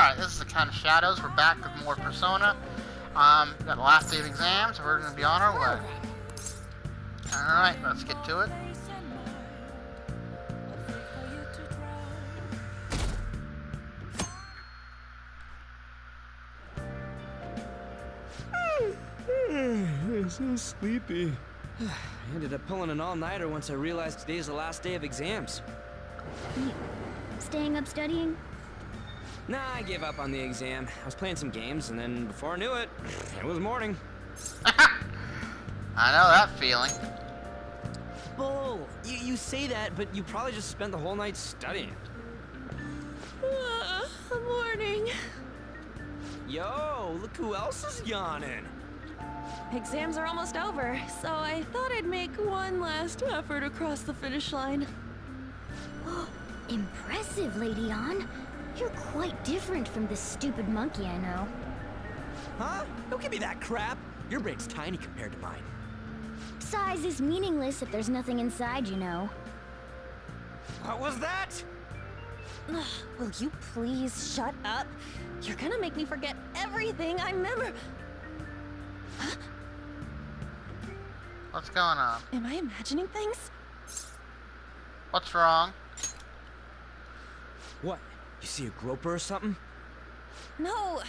Alright, this is the kind of shadows. We're back with more Persona. Got the last day of exams. We're going to be on our way. Alright, let's get to it. I'm so sleepy. I ended up pulling an all-nighter once I realized today's the last day of exams. You staying up studying? Nah, I gave up on the exam. I was playing some games, and then before I knew it, it was morning. I know that feeling. Bull! You say that, but you probably just spent the whole night studying. Morning. Yo, look who else is yawning. Exams are almost over, so I thought I'd make one last effort across the finish line. Impressive, Lady Ann. You're quite different from this stupid monkey I know. Huh? Don't give me that crap. Your brain's tiny compared to mine. Size is meaningless if there's nothing inside, you know. What was that? Will you please shut up? You're gonna make me forget everything I remember. Huh? What's going on? Am I imagining things? What's wrong? What? You see a groper or something? No,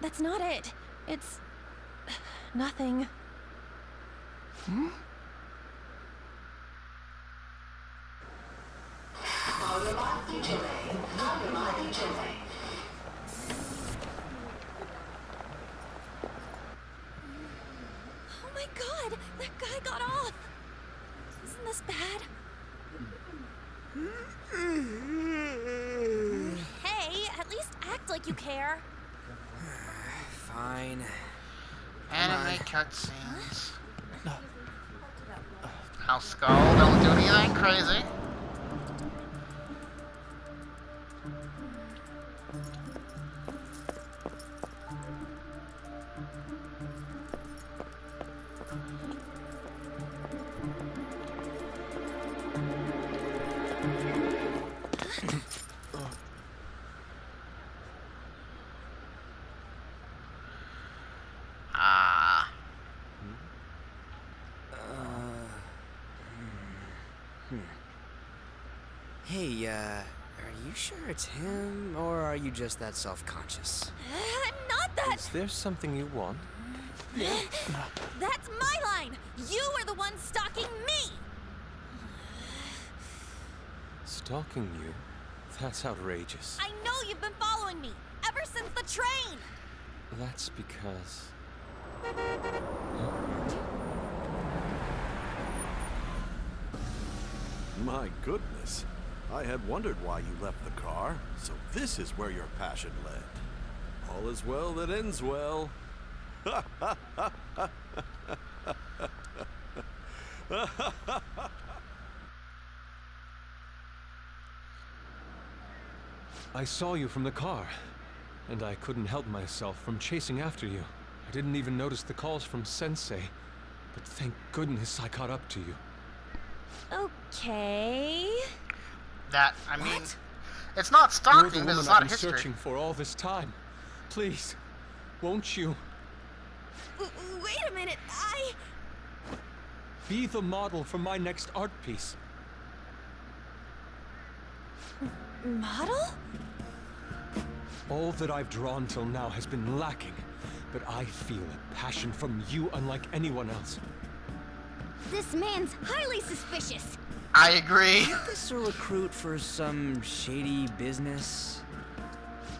that's not it. It's nothing. Hmm? Oh my god, that guy got off. Isn't this bad? Hey, at least act like you care. Fine. Anime cutscenes. Now, Skull, don't do anything crazy. Hey, are you sure it's him, or are you just that self-conscious? I'm not that. Is there something you want? That's my line. You are the one stalking me. Stalking you? That's outrageous. I know you've been following me ever since the train. That's because... My goodness. I had wondered why you left the car, so this is where your passion led. All is well that ends well. I saw you from the car, and I couldn't help myself from chasing after you. I didn't even notice the calls from Sensei, but thank goodness I caught up to you. Okay. That, I mean, What? it's not You're the stalking because woman it's I've not been history. searching for all this time. Please, won't you Wait a minute. be the model for my next art piece? Model? All that I've drawn till now has been lacking, but I feel a passion from you unlike anyone else. This man's highly suspicious. I agree. Is this a recruit for some shady business?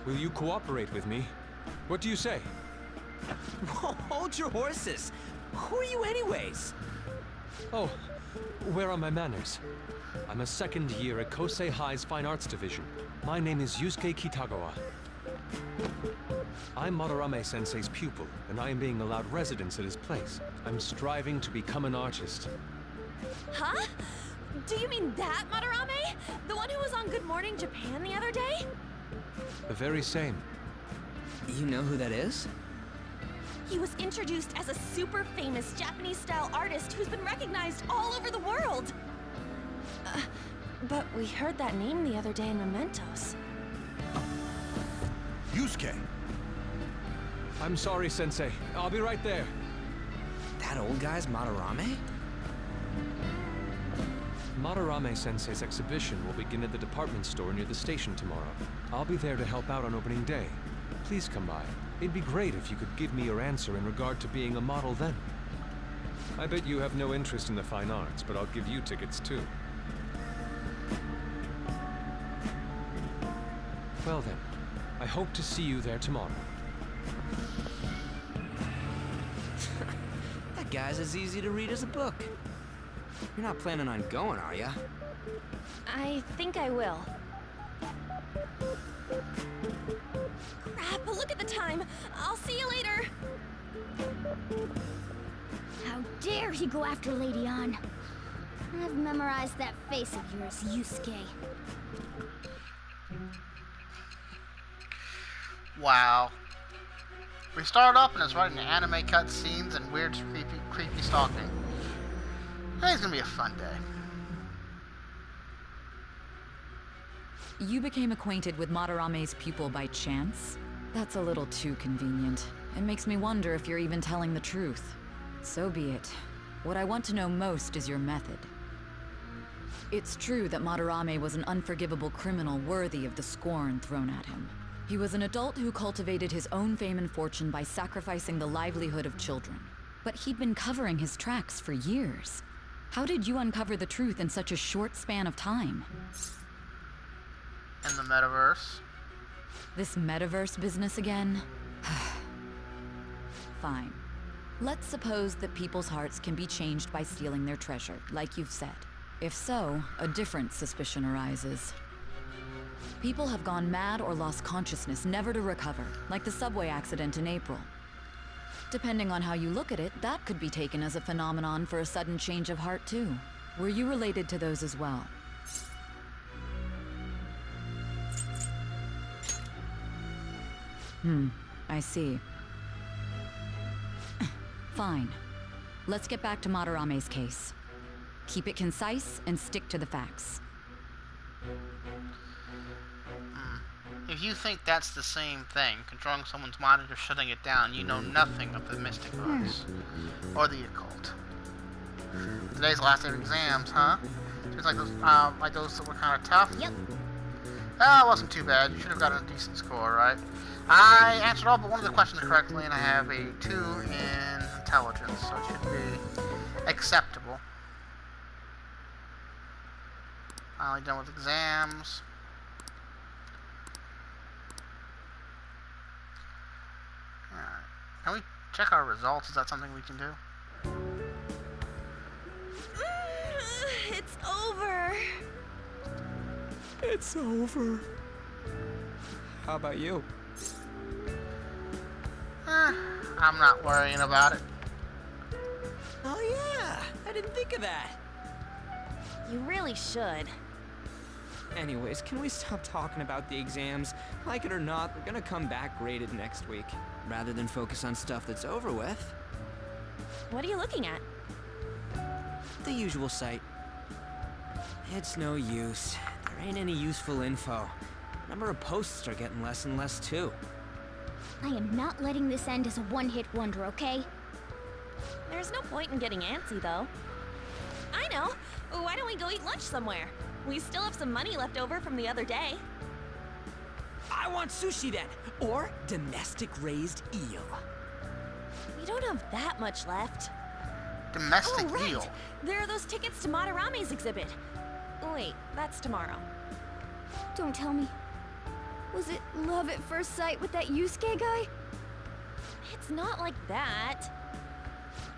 Will you cooperate with me? What do you say? Whoa, hold your horses. Who are you anyways? Oh, where are my manners? I'm a second year at Kosei High's Fine Arts Division. My name is Yusuke Kitagawa. I'm Madarame-sensei's pupil, and I am being allowed residence at his place. I'm striving to become an artist. Huh? Do you mean that Madarame? The one who was on Good Morning Japan the other day? The very same. You know who that is? He was introduced as a super famous Japanese-style artist who's been recognized all over the world. But we heard that name the other day in Mementos. Yusuke. I'm sorry, Sensei. I'll be right there. That old guy's Madarame? Madarame Sensei's exhibition will begin at the department store near the station tomorrow. I'll be there to help out on opening day. Please come by. It'd be great if you could give me your answer in regard to being a model then. I bet you have no interest in the fine arts, but I'll give you tickets too. Well then, I hope to see you there tomorrow. That guy's as easy to read as a book. You're not planning on going, are ya? I think I will. Crap, look at the time. I'll see you later. How dare he go after Lady Ann? I've memorized that face of yours, Yusuke. Wow. We start off and it's right into anime cutscenes and weird, creepy stalking. Today's gonna be a fun day. You became acquainted with Madarame's pupil by chance? That's a little too convenient. It makes me wonder if you're even telling the truth. So be it. What I want to know most is your method. It's true that Madarame was an unforgivable criminal worthy of the scorn thrown at him. He was an adult who cultivated his own fame and fortune by sacrificing the livelihood of children. But he'd been covering his tracks for years. How did you uncover the truth in such a short span of time? In the metaverse. This metaverse business again? Fine. Let's suppose that people's hearts can be changed by stealing their treasure, like you've said. If so, a different suspicion arises. People have gone mad or lost consciousness, never to recover, like the subway accident in April. Depending on how you look at it, that could be taken as a phenomenon for a sudden change of heart too. Were you related to those as well? I see. Fine. Let's get back to Madarame's case. Keep it concise and stick to the facts. If you think that's the same thing, controlling someone's mind or shutting it down, you know nothing of the mystic arts or the occult. Today's the last day of exams, huh? Seems like those that were kind of tough. Yep. It wasn't too bad. You should have gotten a decent score, right? I answered all but one of the questions correctly, and I have a 2 in intelligence, so it should be acceptable. Finally done with exams. Alright. Can we check our results? Is that something we can do? It's over. It's over. How about you? I'm not worrying about it. Oh yeah, I didn't think of that. You really should. Anyways, can we stop talking about the exams? Like it or not, they're gonna come back graded next week. Rather than focus on stuff that's over with. What are you looking at? The usual site. It's no use. There ain't any useful info. Number of posts are getting less and less too. I am not letting this end as a one-hit wonder, okay? There's no point in getting antsy, though. I know. Why don't we go eat lunch somewhere? We still have some money left over from the other day. I want sushi then, or domestic raised eel. We don't have that much left. Domestic Oh, right. eel. There are those tickets to Madarame's exhibit. Wait, that's tomorrow. Don't tell me. Was it love at first sight with that Yusuke guy? It's not like that.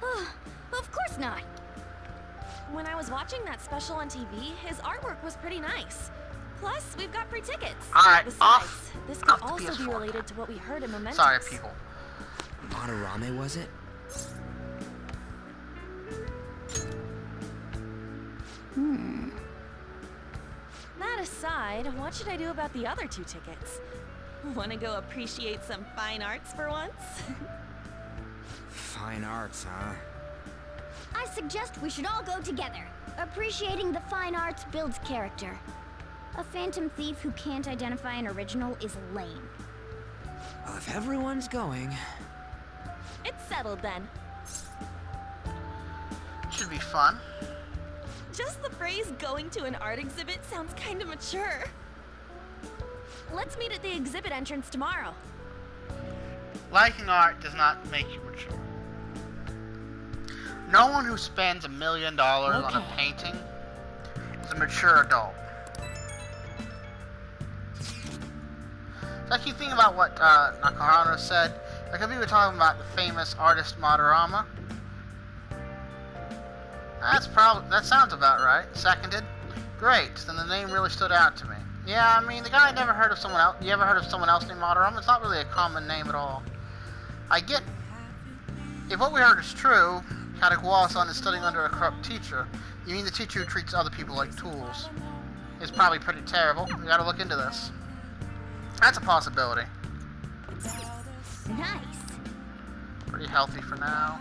Of course not. When I was watching that special on TV, his artwork was pretty nice. Plus, we've got free tickets. Alright, Besides, off. this could Off the also be PS4. related to what we heard in Mementos. Sorry, people. Madarame, was it? That aside, what should I do about the other 2 tickets? Want to go appreciate some fine arts for once? Fine arts, huh? I suggest we should all go together. Appreciating the fine arts builds character. A phantom thief who can't identify an original is lame. Well, if everyone's going... It's settled then. Should be fun. Just the phrase going to an art exhibit sounds kind of mature. Let's meet at the exhibit entrance tomorrow. Liking art does not make you mature. No one who spends $1 million on a painting is a mature adult. So I keep thinking about what Nakahara said. Like if we were talking about the famous artist Madarama. That sounds about right. Seconded. Great. Then the name really stood out to me. Yeah, I mean the guy never heard of someone else. You ever heard of someone else named Madarama? It's not really a common name at all. I get if what we heard is true, Katakuwa-san is studying under a corrupt teacher. You mean the teacher who treats other people like tools? It's probably pretty terrible. We gotta look into this. That's a possibility. Nice. Pretty healthy for now.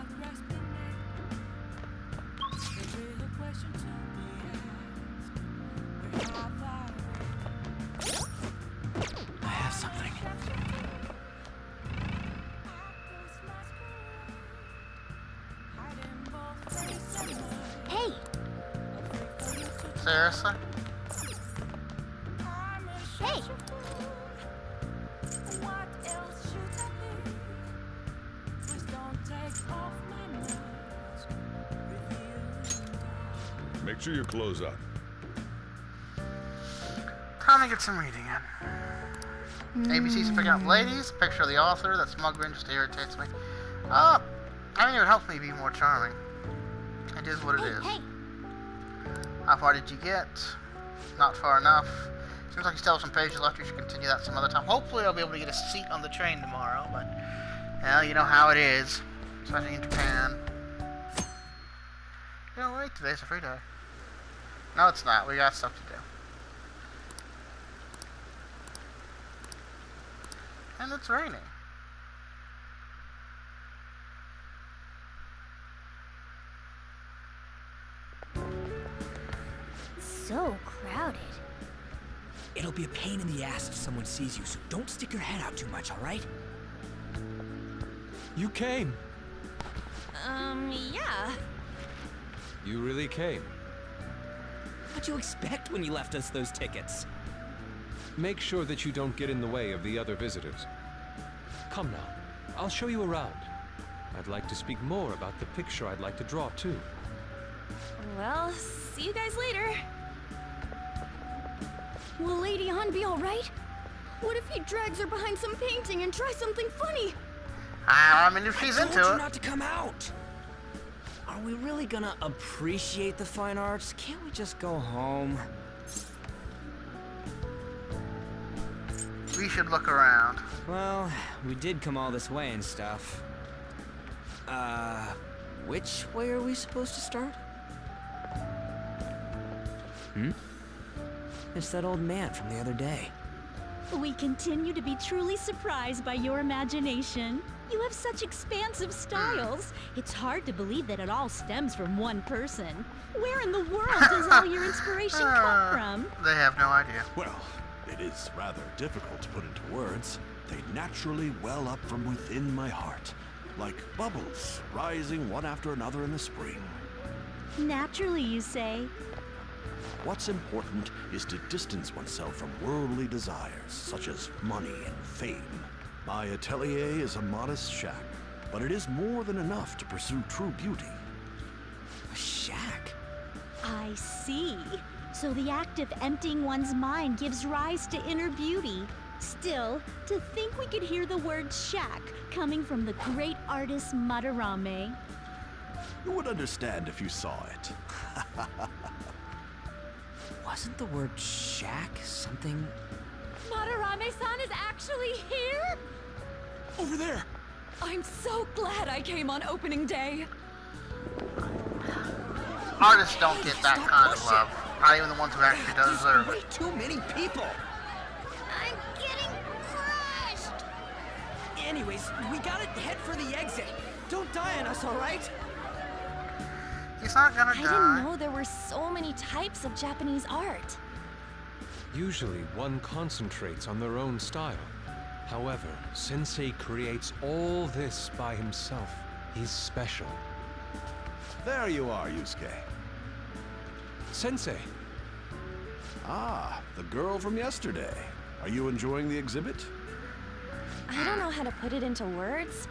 I have something. Hey, Seriously? hey. Make sure your clothes up. Time to get some reading in. ABC's picking up ladies. Picture of the author. That smug grin just irritates me. I mean, it helps me be more charming. It is what it is. Hey. How far did you get? Not far enough. Seems like you still have some pages left. You should continue that some other time. Hopefully I'll be able to get a seat on the train tomorrow, but, well, you know how it is. Especially in Japan. You know, wait, today's a free day. No, it's not. We got stuff to do. And it's raining. So crowded. It'll be a pain in the ass if someone sees you, so don't stick your head out too much, all right? You came. Yeah. You really came. What'd you expect when you left us those tickets? Make sure that you don't get in the way of the other visitors. Come now, I'll show you around. I'd like to speak more about the picture I'd like to draw, too. Well, see you guys later. Will Lady Ann be alright? What if he drags her behind some painting and tries something funny? I mean, if she's I told into you it. not to come out. Are we really gonna appreciate the fine arts? Can't we just go home? We should look around. Well, we did come all this way and stuff. Which way are we supposed to start? It's that old man from the other day. We continue to be truly surprised by your imagination. You have such expansive styles. It's hard to believe that it all stems from one person. Where in the world does all your inspiration come from? They have no idea. Well, it is rather difficult to put into words. They naturally well up from within my heart, like bubbles rising one after another in the spring. Naturally, you say. What's important is to distance oneself from worldly desires, such as money and fame. My atelier is a modest shack, but it is more than enough to pursue true beauty. A shack? I see. So the act of emptying one's mind gives rise to inner beauty. Still, to think we could hear the word shack coming from the great artist Madarame. You would understand if you saw it. Wasn't the word shack something? Madarame-san is actually here? Over there! I'm so glad I came on opening day. Artists don't get that kind of love. Not even the ones who actually deserve Way it. too many people! I'm getting crushed! Anyways, we gotta head for the exit. Don't die on us, all right? He's not gonna I didn't die. know there were so many types of Japanese art. Usually, one concentrates on their own style. However, Sensei creates all this by himself. He's special. There you are, Yusuke. Sensei! Ah, the girl from yesterday. Are you enjoying the exhibit? I don't know how to put it into words,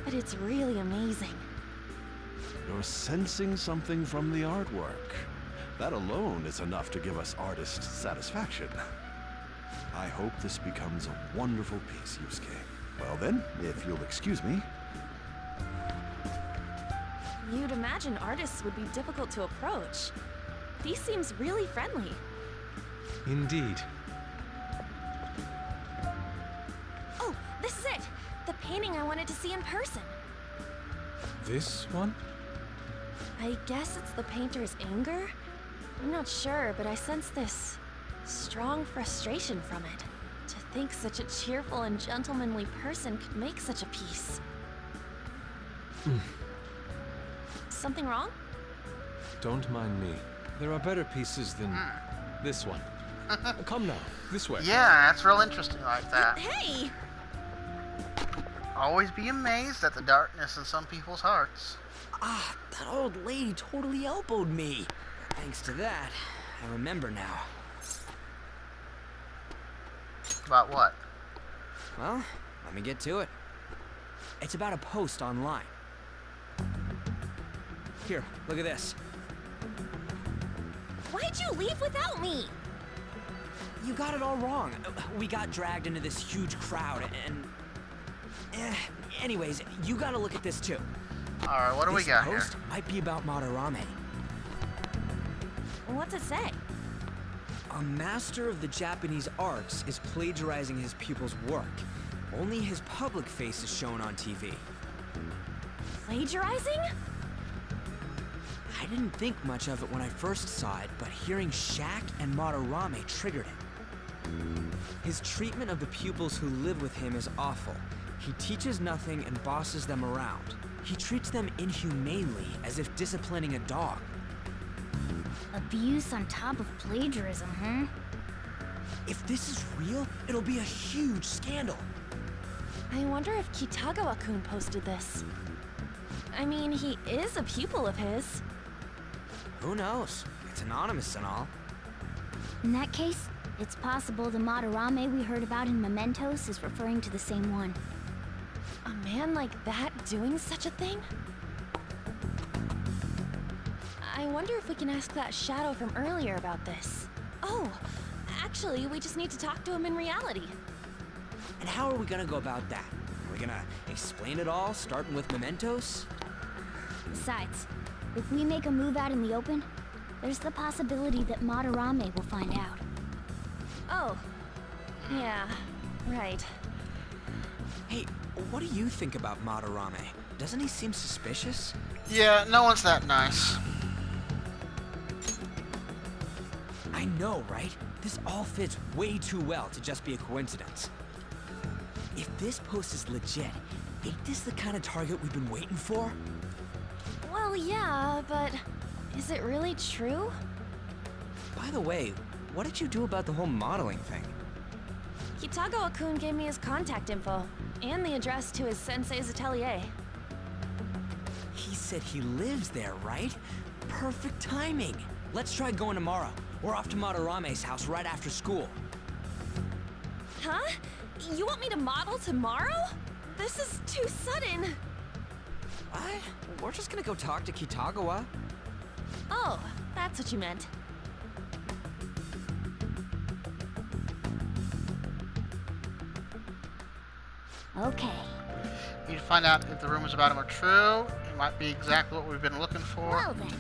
but it's really amazing. You're sensing something from the artwork. That alone is enough to give us artists satisfaction. I hope this becomes a wonderful piece, Yusuke. Well then, if you'll excuse me. You'd imagine artists would be difficult to approach. He seems really friendly. Indeed. Oh, this is it! The painting I wanted to see in person. This one? I guess it's the painter's anger? I'm not sure, but I sense this strong frustration from it. To think such a cheerful and gentlemanly person could make such a piece. Something wrong? Don't mind me. There are better pieces than this one. Come now, this way. Yeah, that's real interesting like that. Hey! Always be amazed at the darkness in some people's hearts. Ah, that old lady totally elbowed me. Thanks to that, I remember now. About what? Well, let me get to it. It's about a post online. Here, look at this. Why'd you leave without me? You got it all wrong. We got dragged into this huge crowd and... anyways, you gotta look at this too. Alright, what do we got here? This post might be about Madarame. What's it say? A master of the Japanese arts is plagiarizing his pupil's work. Only his public face is shown on TV. Plagiarizing? I didn't think much of it when I first saw it, but hearing Shaq and Madarame triggered it. His treatment of the pupils who live with him is awful. He teaches nothing and bosses them around. He treats them inhumanely, as if disciplining a dog. Abuse on top of plagiarism, huh? If this is real, it'll be a huge scandal. I wonder if Kitagawa-kun posted this. I mean, he is a pupil of his. Who knows? It's anonymous and all. In that case, it's possible the Madarame we heard about in Mementos is referring to the same one. A man like that doing such a thing? I wonder if we can ask that shadow from earlier about this. Oh, actually, we just need to talk to him in reality. And how are we gonna go about that? Are we gonna explain it all, starting with Mementos? Besides, if we make a move out in the open, there's the possibility that Madarame will find out. Oh, yeah, right. Hey, what do you think about Madarame? Doesn't he seem suspicious? Yeah, no one's that nice. I know, right? This all fits way too well to just be a coincidence. If this post is legit, ain't this the kind of target we've been waiting for? Well, yeah, but is it really true? By the way, what did you do about the whole modeling thing? Kitagawa-kun gave me his contact info, and the address to his sensei's atelier. He said he lives there, right? Perfect timing. Let's try going tomorrow. We're off to Madarame's house right after school. Huh? You want me to model tomorrow? This is too sudden. What? We're just gonna go talk to Kitagawa. Oh, that's what you meant. Okay. Need to find out if the rumors about him are true. It might be exactly what we've been looking for. Well then.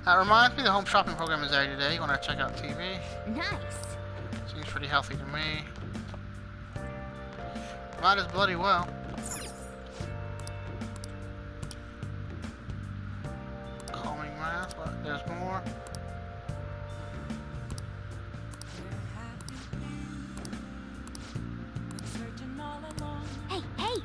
That reminds me, the home shopping program is there today. You want to check out TV? Nice. Seems pretty healthy to me. Might as bloody well. Calming math, but there's more. Hey, hey!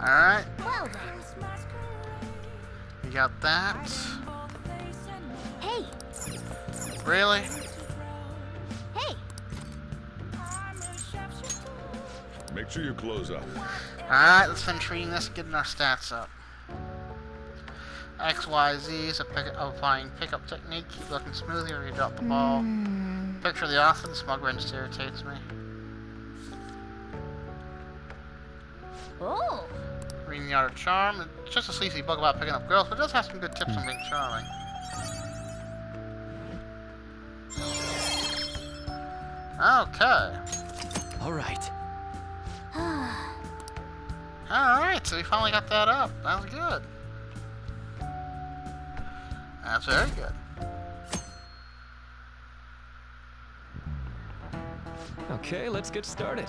Alright, Well then. you got that. Hey, Really? hey. Make sure you close up. Alright, let's finish reading this and getting our stats up. XYZ is applying pickup technique. Keep looking smoothly or you drop the ball. Picture of the author, the smug red just irritates me. Oh. Reading the art of charm. It's just a sleazy book about picking up girls, but it does have some good tips on being charming. Okay. All right. Alright, so we finally got that up. That was good. That's very good. Okay, let's get started.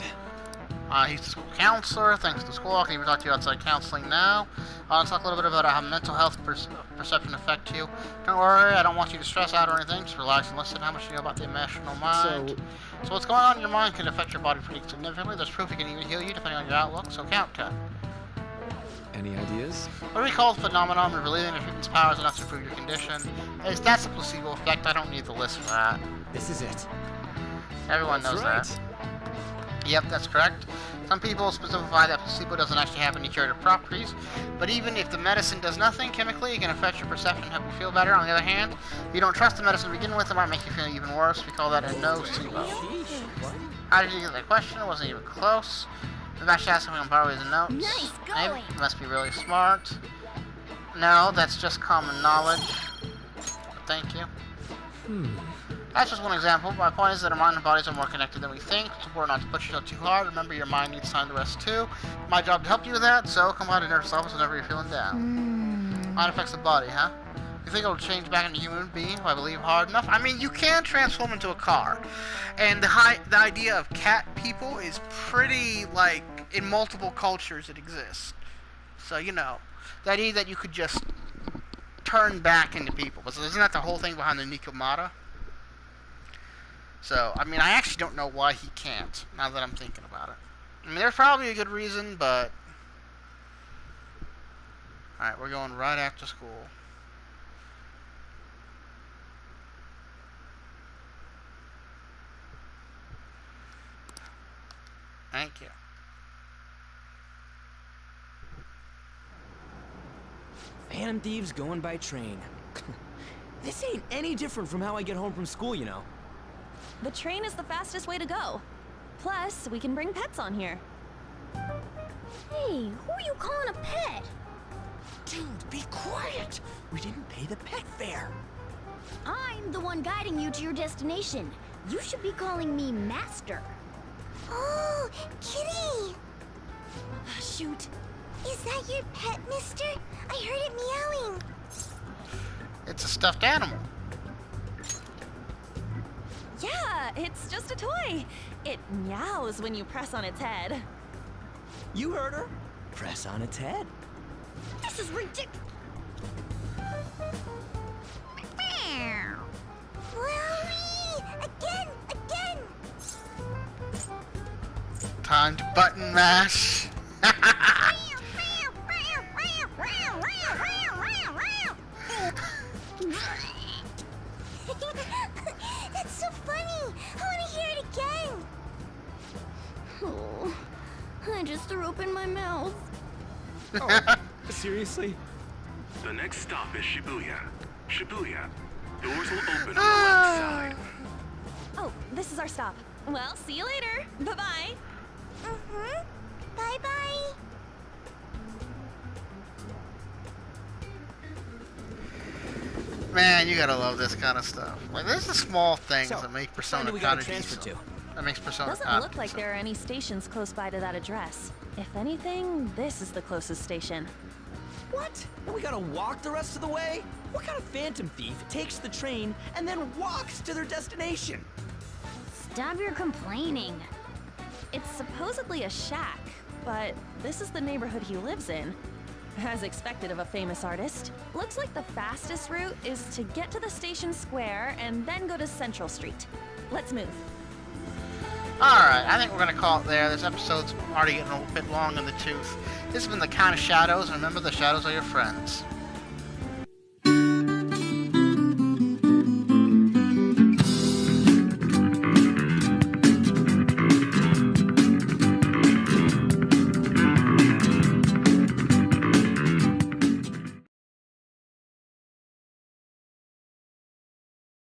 He's the school counselor. Thanks to school, I can even talk to you outside counseling now. Let's talk a little bit about how mental health perception affect you. Don't worry, I don't want you to stress out or anything. Just relax and listen. How much do you know about the emotional mind? So what's going on in your mind can affect your body pretty significantly. There's proof it can even heal you depending on your outlook. So count. Any ideas? What we call the phenomenon of relieving a treatment's powers enough to improve your condition. That's a placebo effect. I don't need the list for that. This is it. Everyone That's knows right. that. Yep, that's correct. Some people specify that placebo doesn't actually have any curative properties, but even if the medicine does nothing chemically, it can affect your perception and help you feel better. On the other hand, if you don't trust the medicine to begin with, it might make you feel even worse. We call that a nocebo. How did you get that question? It wasn't even close. Maybe I should ask something on borrowing the notes. Nice Maybe. going. You must be really smart. No, that's just common knowledge. Thank you. That's just one example. My point is that our mind and bodies are more connected than we think. It's important not to push yourself too hard. Remember, your mind needs time to rest too. My job to help you with that, so come out to nurse office whenever you're feeling down. Mind affects the body, huh? You think it'll change back into a human being if I believe hard enough? I mean, you can transform into a car. And the idea of cat people is pretty, like, in multiple cultures it exists. So, you know, the idea that you could just turn back into people. But isn't that the whole thing behind the Nikomata? So, I mean, I actually don't know why he can't, now that I'm thinking about it. I mean, there's probably a good reason, but... Alright, we're going right after school. Thank you. Phantom thieves going by train. This ain't any different from how I get home from school, you know. The train is the fastest way to go. Plus, we can bring pets on here. Hey, who are you calling a pet? Dude, be quiet. We didn't pay the pet fare. I'm the one guiding you to your destination. You should be calling me Master. Oh, Kitty! Shoot. Is that your pet, mister? I heard it meowing. It's a stuffed animal. Yeah, it's just a toy. It meows when you press on its head. You heard her. Press on its head. This is ridiculous. Wowie! Again! Time to button mash. That's so funny! I want to hear it again! Oh, I just threw up in my mouth. Oh, seriously? The next stop is Shibuya. Shibuya. Doors will open on the left side. Oh, this is our stop. Well, see you later. Bye-bye. Bye-bye. Man, you gotta love this kind of stuff. Like, there's the small things that make which Persona line do we kind gotta of transfer decent. to? That makes Persona Doesn't kind look of like decent. there are any stations close by to that address. If anything, this is the closest station. What? And we gotta walk the rest of the way? What kind of phantom thief takes the train and then walks to their destination? Stop your complaining. It's supposedly a shack, but this is the neighborhood he lives in. As expected of a famous artist. Looks like the fastest route is to get to the station square and then go to Central Street. Let's move. Alright, I think we're going to call it there. This episode's already getting a bit long in the tooth. This has been The Count of Shadows, and remember, the shadows are your friends.